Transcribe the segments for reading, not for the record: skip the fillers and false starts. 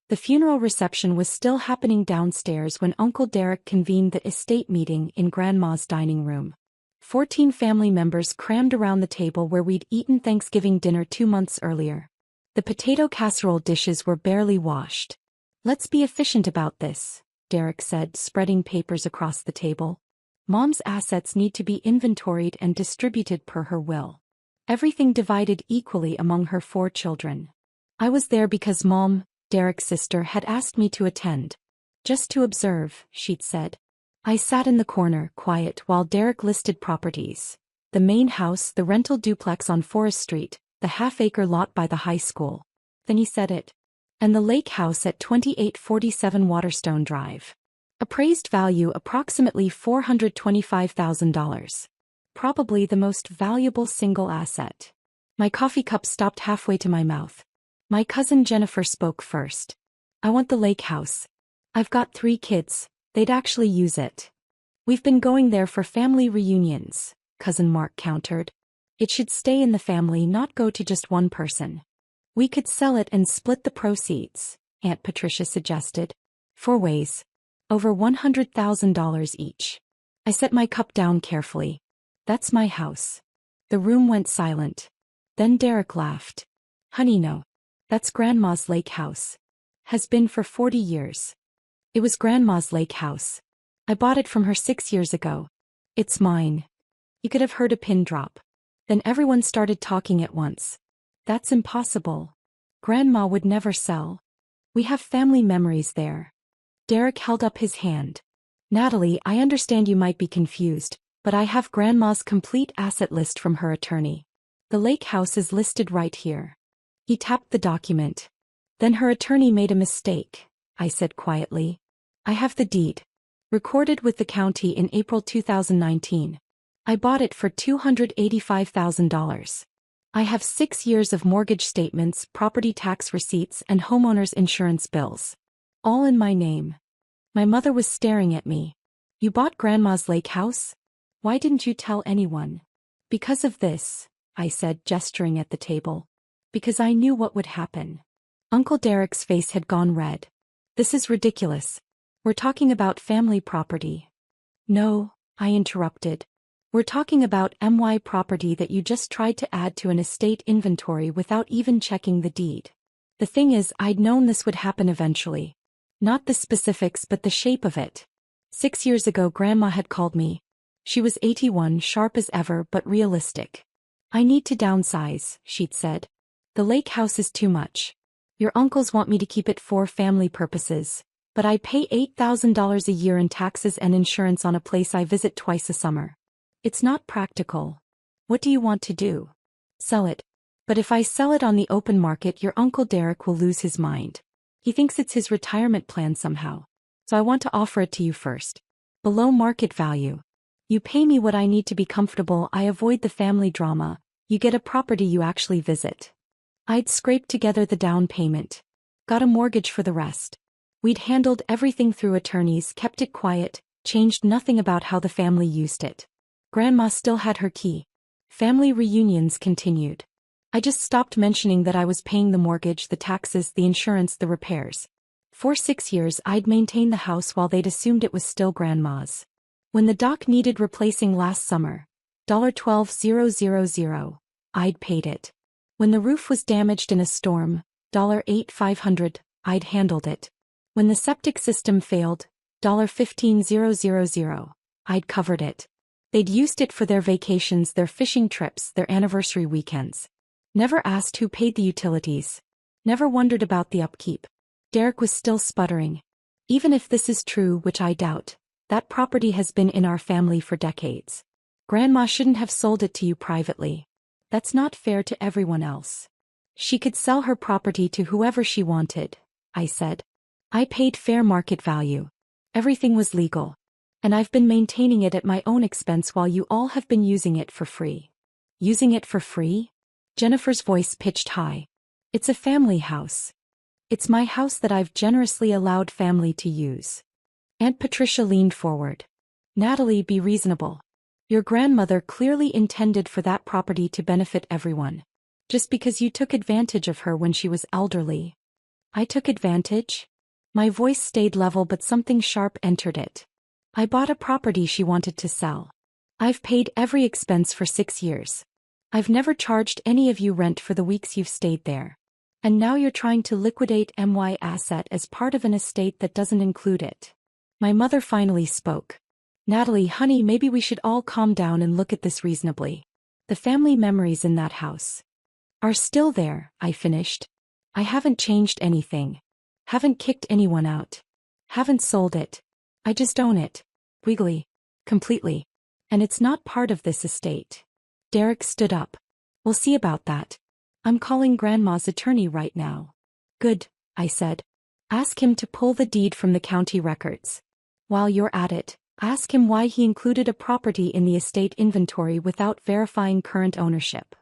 The funeral reception was still happening downstairs when Uncle Derek convened the estate meeting in Grandma's dining room. 14 family members crammed around the table where we'd eaten Thanksgiving dinner 2 months earlier. The potato casserole dishes were barely washed. "Let's be efficient about this," Derek said, spreading papers across the table. "Mom's assets need to be inventoried and distributed per her will. Everything divided equally among her 4 children. I was there because Mom, Derek's sister, had asked me to attend. Just to observe," she'd said. I sat in the corner, quiet, while Derek listed properties. The main house, the rental duplex on Forest Street, the half-acre lot by the high school. Then he said it. "And the lake house at 2847 Waterstone Drive. Appraised value approximately $425,000. Probably the most valuable single asset." My coffee cup stopped halfway to my mouth. My cousin Jennifer spoke first. "I want the lake house. I've got 3 kids, they'd actually use it." "We've been going there for family reunions," Cousin Mark countered. "It should stay in the family, not go to just one person." "We could sell it and split the proceeds," Aunt Patricia suggested. 4 ways. Over $100,000 each. I set my cup down carefully. "That's my house." The room went silent. Then Derek laughed. "Honey, no. That's Grandma's lake house. Has been for 40 years. It was Grandma's lake house. I bought it from her 6 years ago. It's mine." You could have heard a pin drop. Then everyone started talking at once. "That's impossible. Grandma would never sell. We have family memories there." Derek held up his hand. "Natalie, I understand you might be confused, but I have Grandma's complete asset list from her attorney. The lake house is listed right here." He tapped the document. "Then her attorney made a mistake," I said quietly. "I have the deed. Recorded with the county in April 2019. I bought it for $285,000. I have 6 years of mortgage statements, property tax receipts, and homeowner's insurance bills. All in my name." My mother was staring at me. "You bought Grandma's lake house? Why didn't you tell anyone?" "Because of this," I said, gesturing at the table. "Because I knew what would happen." Uncle Derek's face had gone red. "This is ridiculous. We're talking about family property." "No," I interrupted. "We're talking about MY property that you just tried to add to an estate inventory without even checking the deed. The thing is, I'd known this would happen eventually. Not the specifics, but the shape of it. 6 years ago Grandma had called me. She was 81, sharp as ever but realistic. 'I need to downsize,' she'd said. 'The lake house is too much. Your uncles want me to keep it for family purposes, but I pay $8,000 a year in taxes and insurance on a place I visit twice a summer. It's not practical. What do you want to do? Sell it. But if I sell it on the open market, your Uncle Derek will lose his mind. He thinks it's his retirement plan somehow. So I want to offer it to you first. Below market value. You pay me what I need to be comfortable, I avoid the family drama, you get a property you actually visit.' I'd scraped together the down payment. Got a mortgage for the rest. We'd handled everything through attorneys, kept it quiet, changed nothing about how the family used it. Grandma still had her key. Family reunions continued. I just stopped mentioning that I was paying the mortgage, the taxes, the insurance, the repairs. For 6 years I'd maintained the house while they'd assumed it was still Grandma's. When the dock needed replacing last summer, $12,000, I'd paid it. When the roof was damaged in a storm, $8,500, I'd handled it. When the septic system failed, $15,000, I'd covered it. They'd used it for their vacations, their fishing trips, their anniversary weekends. Never asked who paid the utilities. Never wondered about the upkeep. Derek was still sputtering. Even if this is true, which I doubt, that property has been in our family for decades. Grandma shouldn't have sold it to you privately. That's not fair to everyone else. She could sell her property to whoever she wanted, I said. I paid fair market value. Everything was legal. And I've been maintaining it at my own expense while you all have been using it for free. Using it for free? Jennifer's voice pitched high. It's a family house. It's my house that I've generously allowed family to use. Aunt Patricia leaned forward. Natalie, be reasonable. Your grandmother clearly intended for that property to benefit everyone. Just because you took advantage of her when she was elderly. I took advantage? My voice stayed level but something sharp entered it. I bought a property she wanted to sell. I've paid every expense for 6 years. I've never charged any of you rent for the weeks you've stayed there. And now you're trying to liquidate my asset as part of an estate that doesn't include it. My mother finally spoke. Natalie, honey, maybe we should all calm down and look at this reasonably. The family memories in that house are still there, I finished. I haven't changed anything. Haven't kicked anyone out. Haven't sold it. I just own it. Legally. Completely. And it's not part of this estate. Derek stood up. We'll see about that. I'm calling Grandma's attorney right now. Good, I said. Ask him to pull the deed from the county records. While you're at it, ask him why he included a property in the estate inventory without verifying current ownership.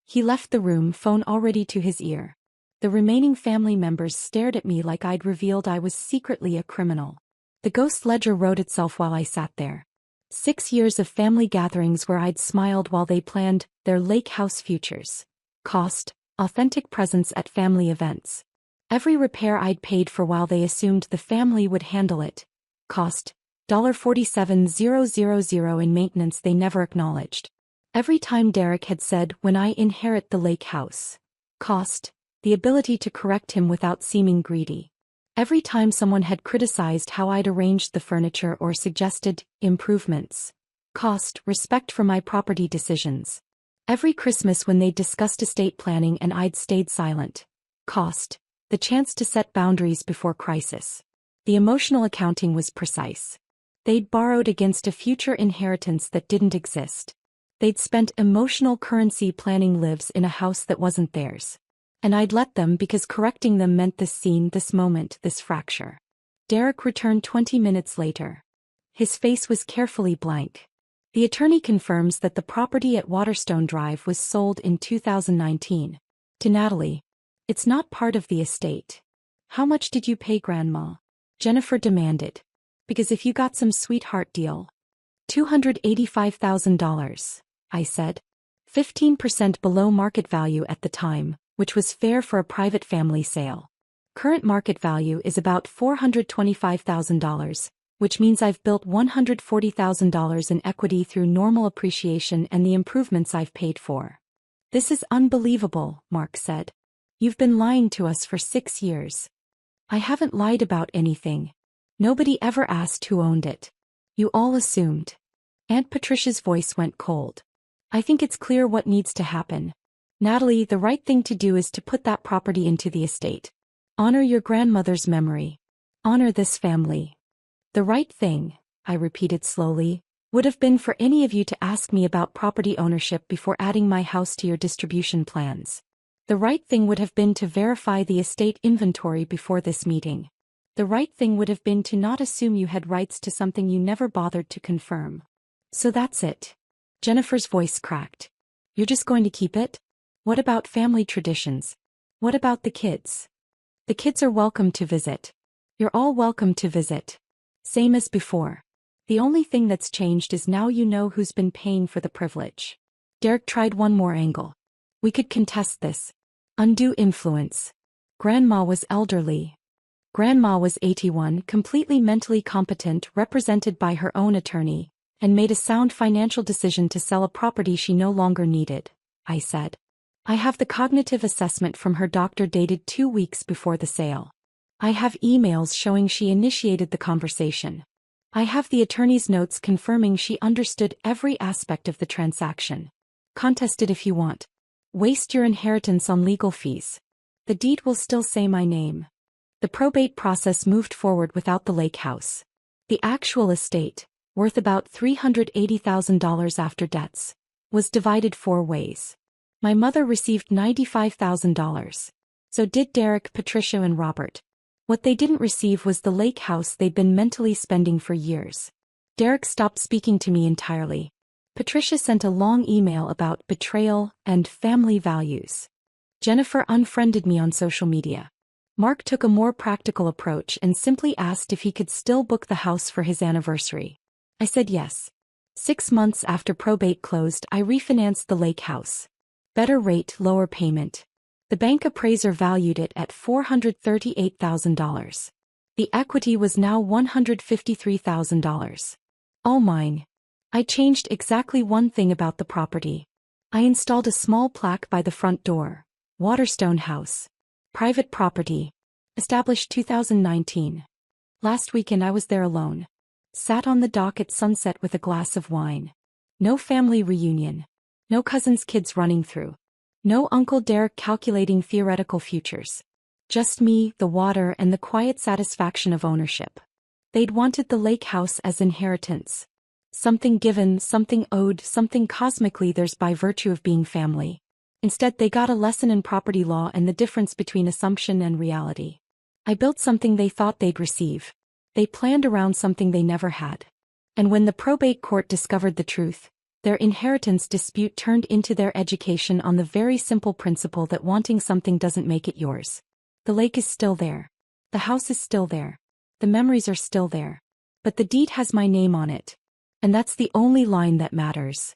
He left the room, phone already to his ear. The remaining family members stared at me like I'd revealed I was secretly a criminal. The ghost ledger wrote itself while I sat there. 6 years of family gatherings where I'd smiled while they planned their lake house futures. Cost, authentic presence at family events. Every repair I'd paid for while they assumed the family would handle it. Cost, $47,000 in maintenance they never acknowledged. Every time Derek had said, when I inherit the lake house. Cost, the ability to correct him without seeming greedy. Every time someone had criticized how I'd arranged the furniture or suggested improvements. Cost, respect for my property decisions. Every Christmas when they discussed estate planning and I'd stayed silent. Cost, the chance to set boundaries before crisis. The emotional accounting was precise. They'd borrowed against a future inheritance that didn't exist. They'd spent emotional currency planning lives in a house that wasn't theirs. And I'd let them because correcting them meant this scene, this moment, this fracture. Derek returned 20 minutes later. His face was carefully blank. The attorney confirms that the property at Waterstone Drive was sold in 2019. To Natalie. It's not part of the estate. How much did you pay Grandma? Jennifer demanded. Because if you got some sweetheart deal. $285,000, I said. 15% below market value at the time, which was fair for a private family sale. Current market value is about $425,000, which means I've built $140,000 in equity through normal appreciation and the improvements I've paid for. This is unbelievable, Mark said. You've been lying to us for 6 years. I haven't lied about anything. Nobody ever asked who owned it. You all assumed. Aunt Patricia's voice went cold. I think it's clear what needs to happen. Natalie, the right thing to do is to put that property into the estate. Honor your grandmother's memory. Honor this family. The right thing, I repeated slowly, would have been for any of you to ask me about property ownership before adding my house to your distribution plans. The right thing would have been to verify the estate inventory before this meeting. The right thing would have been to not assume you had rights to something you never bothered to confirm. So that's it. Jennifer's voice cracked. You're just going to keep it? What about family traditions? What about the kids? The kids are welcome to visit. You're all welcome to visit. Same as before. The only thing that's changed is now you know who's been paying for the privilege. Derek tried one more angle. We could contest this. Undue influence. Grandma was elderly. Grandma was 81, completely mentally competent, represented by her own attorney, and made a sound financial decision to sell a property she no longer needed, I said. I have the cognitive assessment from her doctor dated 2 weeks before the sale. I have emails showing she initiated the conversation. I have the attorney's notes confirming she understood every aspect of the transaction. Contest it if you want. Waste your inheritance on legal fees. The deed will still say my name. The probate process moved forward without the lake house. The actual estate, worth about $380,000 after debts, was divided 4 ways. My mother received $95,000. So did Derek, Patricia, and Robert. What they didn't receive was the lake house they'd been mentally spending for years. Derek stopped speaking to me entirely. Patricia sent a long email about betrayal and family values. Jennifer unfriended me on social media. Mark took a more practical approach and simply asked if he could still book the house for his anniversary. I said yes. 6 months after probate closed, I refinanced the lake house. Better rate, lower payment. The bank appraiser valued it at $438,000. The equity was now $153,000. All mine. I changed exactly one thing about the property. I installed a small plaque by the front door. Waterstone House. Private property. Established 2019. Last weekend I was there alone. Sat on the dock at sunset with a glass of wine. No family reunion. No cousins' kids running through. No Uncle Derek calculating theoretical futures. Just me, the water, and the quiet satisfaction of ownership. They'd wanted the lake house as inheritance. Something given, something owed, something cosmically theirs by virtue of being family. Instead, they got a lesson in property law and the difference between assumption and reality. I built something they thought they'd receive. They planned around something they never had. And when the probate court discovered the truth, their inheritance dispute turned into their education on the very simple principle that wanting something doesn't make it yours. The lake is still there. The house is still there. The memories are still there. But the deed has my name on it. And that's the only line that matters.